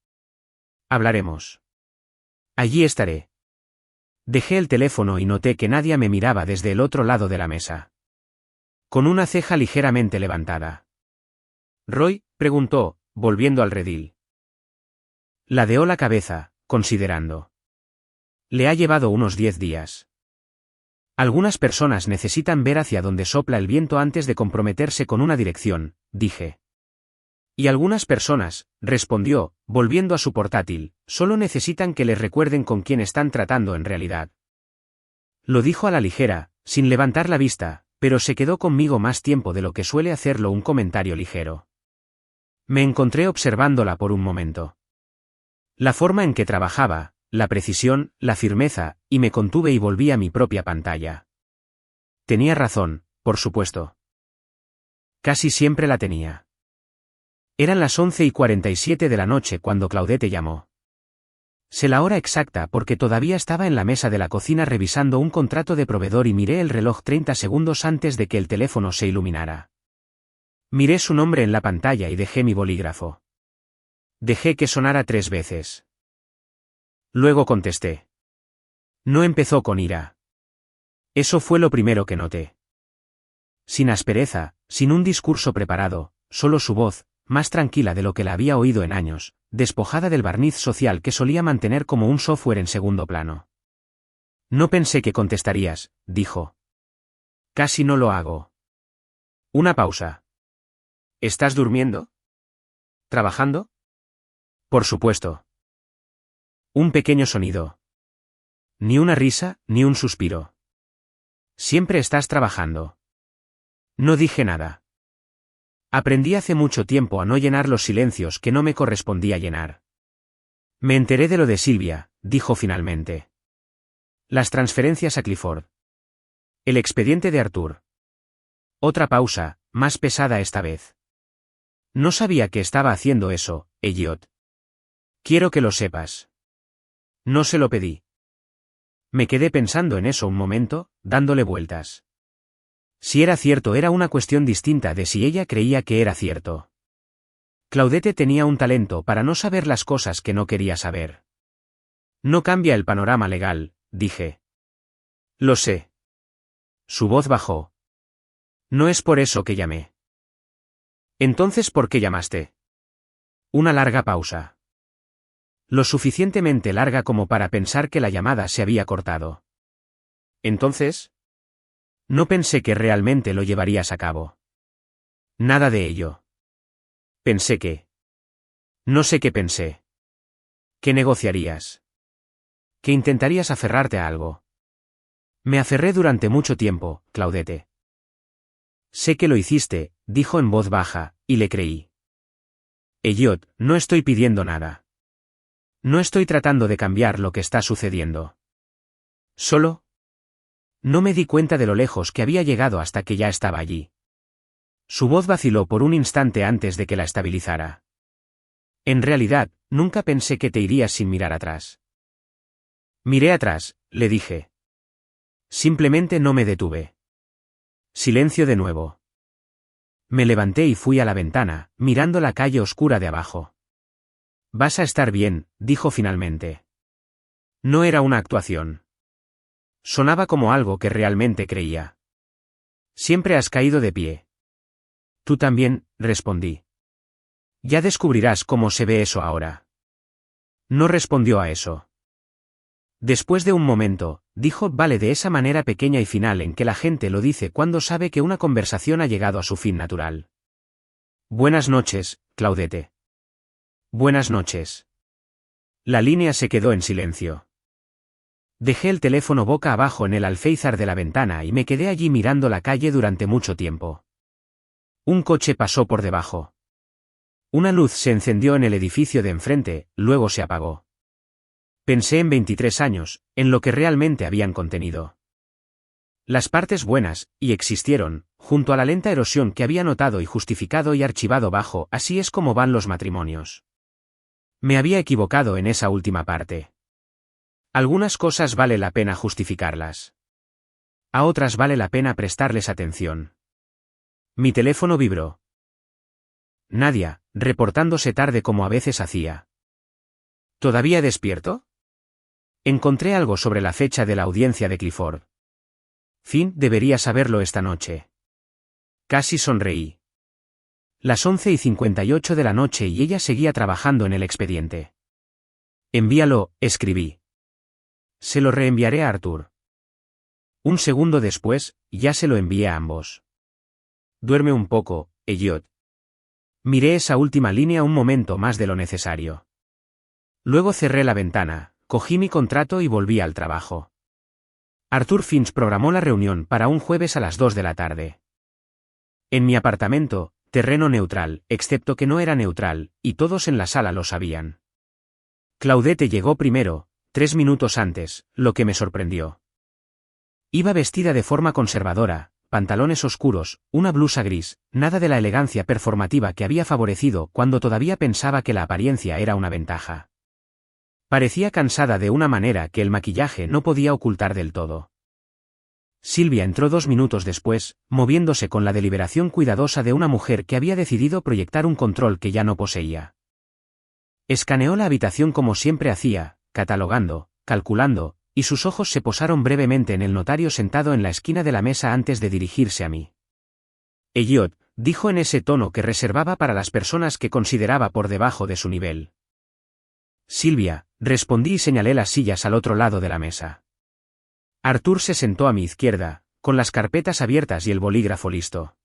Hablaremos. Allí estaré. Dejé el teléfono y noté que Nadia me miraba desde el otro lado de la mesa. Con una ceja ligeramente levantada. Roy, preguntó, volviendo al redil. Ladeó la cabeza, considerando. Le ha llevado unos 10 días. Algunas personas necesitan ver hacia dónde sopla el viento antes de comprometerse con una dirección, dije. Y algunas personas, respondió, volviendo a su portátil, solo necesitan que les recuerden con quién están tratando en realidad. Lo dijo a la ligera, sin levantar la vista, pero se quedó conmigo más tiempo de lo que suele hacerlo un comentario ligero. Me encontré observándola por un momento. La forma en que trabajaba, la precisión, la firmeza, y me contuve y volví a mi propia pantalla. Tenía razón, por supuesto. Casi siempre la tenía. Eran las 11:47 de la noche cuando Claudette llamó. Sé la hora exacta porque todavía estaba en la mesa de la cocina revisando un contrato de proveedor y miré el reloj 30 segundos antes de que el teléfono se iluminara. Miré su nombre en la pantalla y dejé mi bolígrafo. Dejé que sonara 3 veces. Luego contesté. No empezó con ira. Eso fue lo primero que noté. Sin aspereza, sin un discurso preparado, solo su voz, más tranquila de lo que la había oído en años, despojada del barniz social que solía mantener como un software en segundo plano. No pensé que contestarías, dijo. Casi no lo hago. Una pausa. ¿Estás durmiendo? ¿Trabajando? Por supuesto. Un pequeño sonido. Ni una risa, ni un suspiro. Siempre estás trabajando. No dije nada. Aprendí hace mucho tiempo a no llenar los silencios que no me correspondía llenar. Me enteré de lo de Silvia, dijo finalmente. Las transferencias a Clifford. El expediente de Arthur. Otra pausa, más pesada esta vez. No sabía que estaba haciendo eso, Elliot. Quiero que lo sepas. No se lo pedí. Me quedé pensando en eso un momento, dándole vueltas. Si era cierto era una cuestión distinta de si ella creía que era cierto. Claudette tenía un talento para no saber las cosas que no quería saber. No cambia el panorama legal, dije. Lo sé. Su voz bajó. No es por eso que llamé. Entonces, ¿por qué llamaste? Una larga pausa. Lo suficientemente larga como para pensar que la llamada se había cortado. Entonces, no pensé que realmente lo llevarías a cabo. Nada de ello. Pensé que... No sé qué pensé. ¿Qué negociarías? Que intentarías aferrarte a algo. Me aferré durante mucho tiempo, Claudette. Sé que lo hiciste, dijo en voz baja, y le creí. Elliot, no estoy pidiendo nada. No estoy tratando de cambiar lo que está sucediendo. Solo... No me di cuenta de lo lejos que había llegado hasta que ya estaba allí. Su voz vaciló por un instante antes de que la estabilizara. En realidad, nunca pensé que te irías sin mirar atrás. Miré atrás, le dije. Simplemente no me detuve. Silencio de nuevo. Me levanté y fui a la ventana, mirando la calle oscura de abajo. Vas a estar bien, dijo finalmente. No era una actuación. Sonaba como algo que realmente creía. Siempre has caído de pie. Tú también, respondí. Ya descubrirás cómo se ve eso ahora. No respondió a eso. Después de un momento, dijo vale de esa manera pequeña y final en que la gente lo dice cuando sabe que una conversación ha llegado a su fin natural. Buenas noches, Claudette. Buenas noches. La línea se quedó en silencio. Dejé el teléfono boca abajo en el alféizar de la ventana y me quedé allí mirando la calle durante mucho tiempo. Un coche pasó por debajo. Una luz se encendió en el edificio de enfrente, luego se apagó. Pensé en 23 años, en lo que realmente habían contenido. Las partes buenas, y existieron, junto a la lenta erosión que había notado y justificado y archivado bajo, así es como van los matrimonios. Me había equivocado en esa última parte. Algunas cosas vale la pena justificarlas. A otras vale la pena prestarles atención. Mi teléfono vibró. Nadia, reportándose tarde como a veces hacía. ¿Todavía despierto? Encontré algo sobre la fecha de la audiencia de Clifford. Finn debería saberlo esta noche. Casi sonreí. Las 11:58 de la noche y ella seguía trabajando en el expediente. Envíalo, escribí. Se lo reenviaré a Arthur. Un segundo después, ya se lo envié a ambos. Duerme un poco, Elliot. Miré esa última línea un momento más de lo necesario. Luego cerré la ventana, cogí mi contrato y volví al trabajo. Arthur Finch programó la reunión para un jueves a las 2 de la tarde. En mi apartamento, terreno neutral, excepto que no era neutral, y todos en la sala lo sabían. Claudette llegó primero, 3 minutos antes, lo que me sorprendió. Iba vestida de forma conservadora, pantalones oscuros, una blusa gris, nada de la elegancia performativa que había favorecido cuando todavía pensaba que la apariencia era una ventaja. Parecía cansada de una manera que el maquillaje no podía ocultar del todo. Silvia entró 2 minutos después, moviéndose con la deliberación cuidadosa de una mujer que había decidido proyectar un control que ya no poseía. Escaneó la habitación como siempre hacía, catalogando, calculando, y sus ojos se posaron brevemente en el notario sentado en la esquina de la mesa antes de dirigirse a mí. Elliot, dijo en ese tono que reservaba para las personas que consideraba por debajo de su nivel. Silvia, respondí y señalé las sillas al otro lado de la mesa. Arthur se sentó a mi izquierda, con las carpetas abiertas y el bolígrafo listo.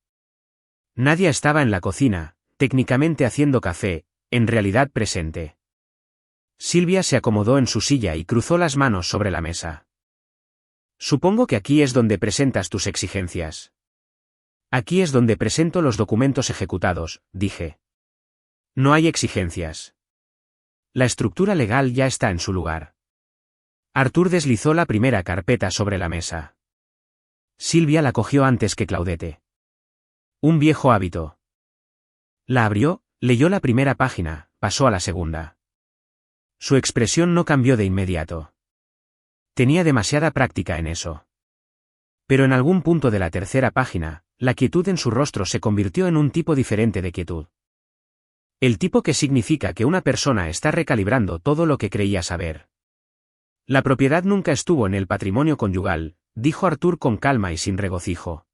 Nadia estaba en la cocina, técnicamente haciendo café, en realidad presente. Silvia se acomodó en su silla y cruzó las manos sobre la mesa. Supongo que aquí es donde presentas tus exigencias. Aquí es donde presento los documentos ejecutados, dije. No hay exigencias. La estructura legal ya está en su lugar. Arthur deslizó la primera carpeta sobre la mesa. Silvia la cogió antes que Claudette. Un viejo hábito. La abrió, leyó la primera página, pasó a la segunda. Su expresión no cambió de inmediato. Tenía demasiada práctica en eso. Pero en algún punto de la tercera página, la quietud en su rostro se convirtió en un tipo diferente de quietud. El tipo que significa que una persona está recalibrando todo lo que creía saber. La propiedad nunca estuvo en el patrimonio conyugal, dijo Arthur con calma y sin regocijo.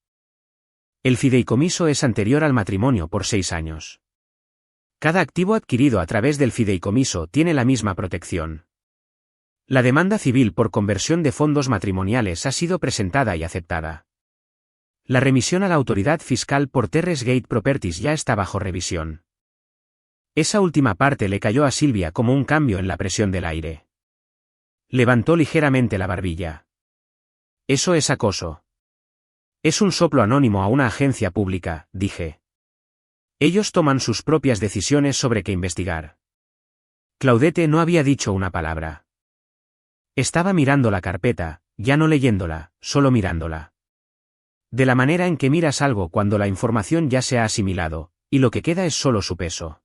El fideicomiso es anterior al matrimonio por 6 años. Cada activo adquirido a través del fideicomiso tiene la misma protección. La demanda civil por conversión de fondos matrimoniales ha sido presentada y aceptada. La remisión a la autoridad fiscal por Terrace Gate Properties ya está bajo revisión. Esa última parte le cayó a Silvia como un cambio en la presión del aire. Levantó ligeramente la barbilla. Eso es acoso. Es un soplo anónimo a una agencia pública, dije. Ellos toman sus propias decisiones sobre qué investigar. Claudette no había dicho una palabra. Estaba mirando la carpeta, ya no leyéndola, solo mirándola. De la manera en que miras algo cuando la información ya se ha asimilado, y lo que queda es solo su peso.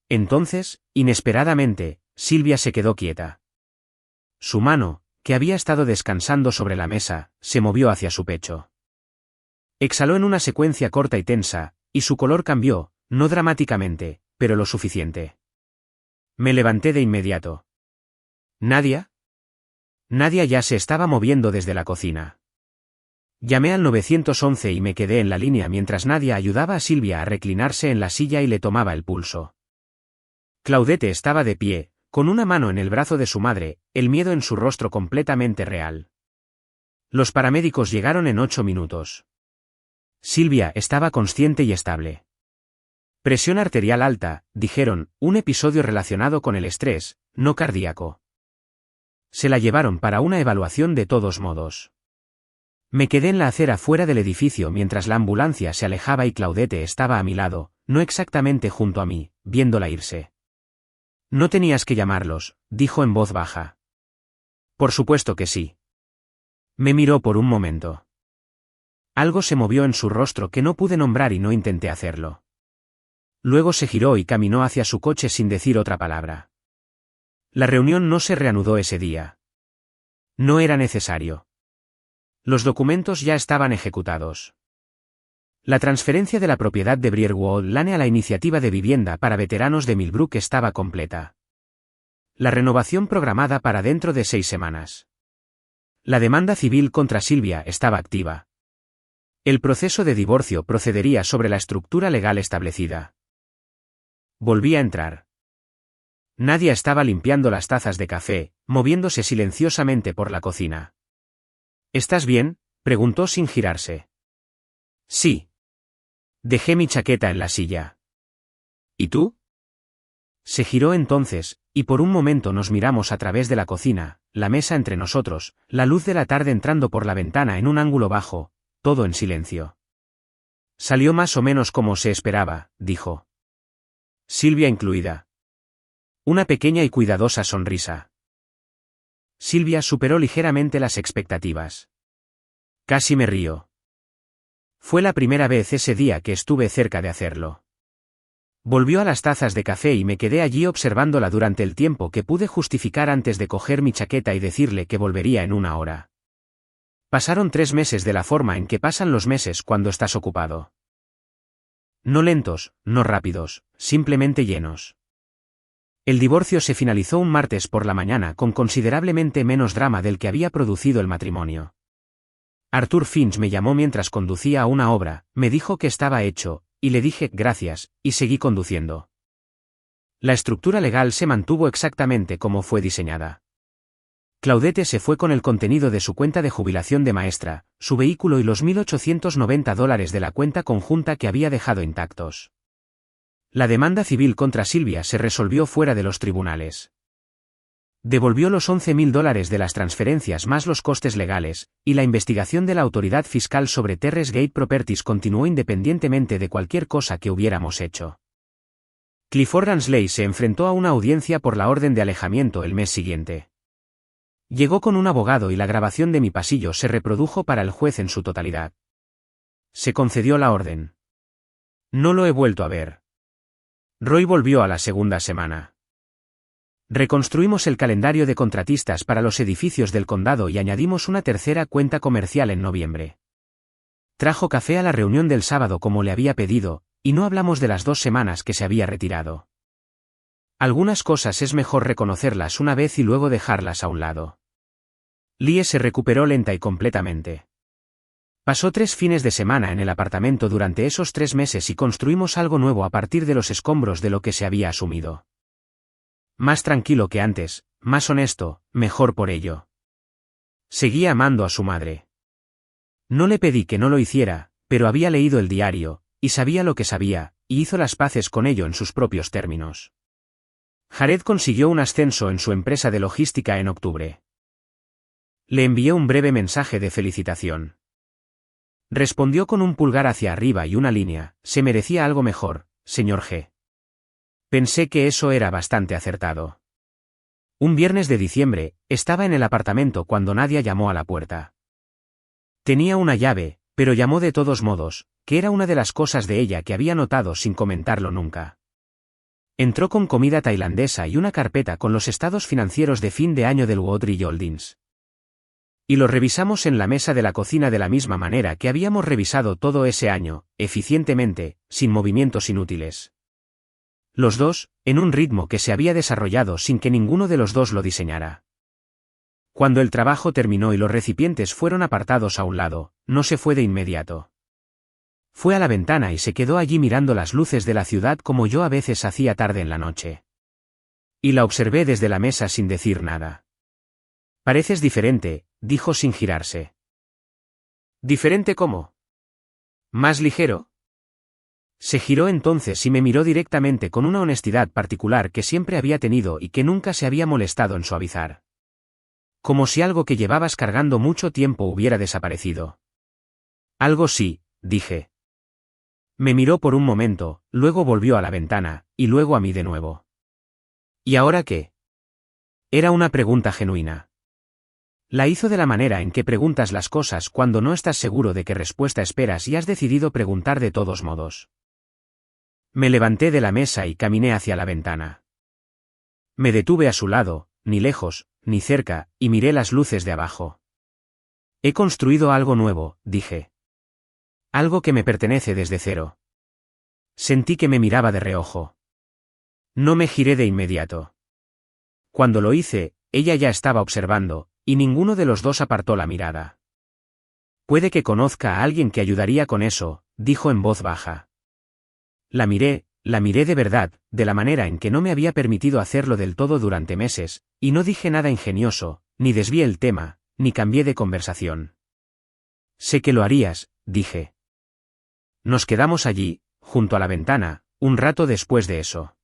Entonces, inesperadamente, Silvia se quedó quieta. Su mano, que había estado descansando sobre la mesa, se movió hacia su pecho. Exhaló en una secuencia corta y tensa, y su color cambió, no dramáticamente, pero lo suficiente. Me levanté de inmediato. ¿Nadia? Nadia ya se estaba moviendo desde la cocina. Llamé al 911 y me quedé en la línea mientras Nadia ayudaba a Silvia a reclinarse en la silla y le tomaba el pulso. Claudette estaba de pie, con una mano en el brazo de su madre, el miedo en su rostro completamente real. Los paramédicos llegaron en 8 minutos. Silvia estaba consciente y estable. Presión arterial alta, dijeron, un episodio relacionado con el estrés, no cardíaco. Se la llevaron para una evaluación de todos modos. Me quedé en la acera fuera del edificio mientras la ambulancia se alejaba y Claudette estaba a mi lado, no exactamente junto a mí, viéndola irse. No tenías que llamarlos, dijo en voz baja. Por supuesto que sí. Me miró por un momento. Algo se movió en su rostro que no pude nombrar y no intenté hacerlo. Luego se giró y caminó hacia su coche sin decir otra palabra. La reunión no se reanudó ese día. No era necesario. Los documentos ya estaban ejecutados. La transferencia de la propiedad de Brierwood Lane a la iniciativa de vivienda para veteranos de Millbrook estaba completa. La renovación programada para dentro de 6 semanas. La demanda civil contra Silvia estaba activa. El proceso de divorcio procedería sobre la estructura legal establecida. Volví a entrar. Nadia estaba limpiando las tazas de café, moviéndose silenciosamente por la cocina. ¿Estás bien?, preguntó sin girarse. Sí. Dejé mi chaqueta en la silla. ¿Y tú? Se giró entonces, y por un momento nos miramos a través de la cocina, la mesa entre nosotros, la luz de la tarde entrando por la ventana en un ángulo bajo, todo en silencio. Salió más o menos como se esperaba, dijo. Silvia incluida. Una pequeña y cuidadosa sonrisa. Silvia superó ligeramente las expectativas. Casi me río. Fue la primera vez ese día que estuve cerca de hacerlo. Volvió a las tazas de café y me quedé allí observándola durante el tiempo que pude justificar antes de coger mi chaqueta y decirle que volvería en 1 hora. Pasaron 3 meses de la forma en que pasan los meses cuando estás ocupado. No lentos, no rápidos, simplemente llenos. El divorcio se finalizó un martes por la mañana con considerablemente menos drama del que había producido el matrimonio. Arthur Finch me llamó mientras conducía a una obra, me dijo que estaba hecho, y le dije gracias, y seguí conduciendo. La estructura legal se mantuvo exactamente como fue diseñada. Claudette se fue con el contenido de su cuenta de jubilación de maestra, su vehículo y los $1.890 de la cuenta conjunta que había dejado intactos. La demanda civil contra Silvia se resolvió fuera de los tribunales. Devolvió los $11.000 de las transferencias más los costes legales, y la investigación de la autoridad fiscal sobre Terrace Gate Properties continuó independientemente de cualquier cosa que hubiéramos hecho. Clifford Ransley se enfrentó a una audiencia por la orden de alejamiento el mes siguiente. Llegó con un abogado y la grabación de mi pasillo se reprodujo para el juez en su totalidad. Se concedió la orden. No lo he vuelto a ver. Roy volvió a la segunda semana. Reconstruimos el calendario de contratistas para los edificios del condado y añadimos una tercera cuenta comercial en noviembre. Trajo café a la reunión del sábado como le había pedido, y no hablamos de las 2 semanas que se había retirado. Algunas cosas es mejor reconocerlas una vez y luego dejarlas a un lado. Lie se recuperó lenta y completamente. Pasó 3 fines de semana en el apartamento durante esos 3 meses y construimos algo nuevo a partir de los escombros de lo que se había asumido. Más tranquilo que antes, más honesto, mejor por ello. Seguía amando a su madre. No le pedí que no lo hiciera, pero había leído el diario, y sabía lo que sabía, y hizo las paces con ello en sus propios términos. Jared consiguió un ascenso en su empresa de logística en octubre. Le envié un breve mensaje de felicitación. Respondió con un pulgar hacia arriba y una línea: se merecía algo mejor, señor G. Pensé que eso era bastante acertado. Un viernes de diciembre, estaba en el apartamento cuando Nadia llamó a la puerta. Tenía una llave, pero llamó de todos modos, que era una de las cosas de ella que había notado sin comentarlo nunca. Entró con comida tailandesa y una carpeta con los estados financieros de fin de año del Woodridge Holdings. Y lo revisamos en la mesa de la cocina de la misma manera que habíamos revisado todo ese año, eficientemente, sin movimientos inútiles. Los dos, en un ritmo que se había desarrollado sin que ninguno de los dos lo diseñara. Cuando el trabajo terminó y los recipientes fueron apartados a un lado, no se fue de inmediato. Fue a la ventana y se quedó allí mirando las luces de la ciudad como yo a veces hacía tarde en la noche. Y la observé desde la mesa sin decir nada. Pareces diferente, dijo sin girarse. ¿Diferente cómo? ¿Más ligero? Se giró entonces y me miró directamente con una honestidad particular que siempre había tenido y que nunca se había molestado en suavizar. Como si algo que llevabas cargando mucho tiempo hubiera desaparecido. Algo sí, dije. Me miró por un momento, luego volvió a la ventana, y luego a mí de nuevo. ¿Y ahora qué? Era una pregunta genuina. La hizo de la manera en que preguntas las cosas cuando no estás seguro de qué respuesta esperas y has decidido preguntar de todos modos. Me levanté de la mesa y caminé hacia la ventana. Me detuve a su lado, ni lejos, ni cerca, y miré las luces de abajo. He construido algo nuevo, dije. Algo que me pertenece desde cero. Sentí que me miraba de reojo. No me giré de inmediato. Cuando lo hice, ella ya estaba observando, y ninguno de los dos apartó la mirada. Puede que conozca a alguien que ayudaría con eso, dijo en voz baja. La miré de verdad, de la manera en que no me había permitido hacerlo del todo durante meses, y no dije nada ingenioso, ni desvié el tema, ni cambié de conversación. Sé que lo harías, dije. Nos quedamos allí, junto a la ventana, un rato después de eso.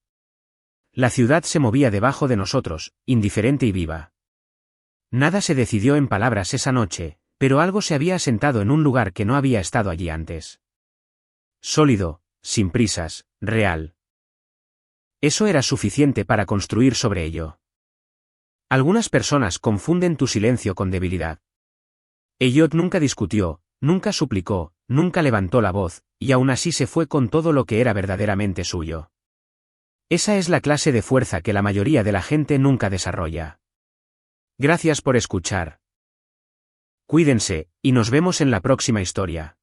La ciudad se movía debajo de nosotros, indiferente y viva. Nada se decidió en palabras esa noche, pero algo se había asentado en un lugar que no había estado allí antes. Sólido, sin prisas, real. Eso era suficiente para construir sobre ello. Algunas personas confunden tu silencio con debilidad. Elliot nunca discutió, nunca suplicó, nunca levantó la voz, y aún así se fue con todo lo que era verdaderamente suyo. Esa es la clase de fuerza que la mayoría de la gente nunca desarrolla. Gracias por escuchar. Cuídense, y nos vemos en la próxima historia.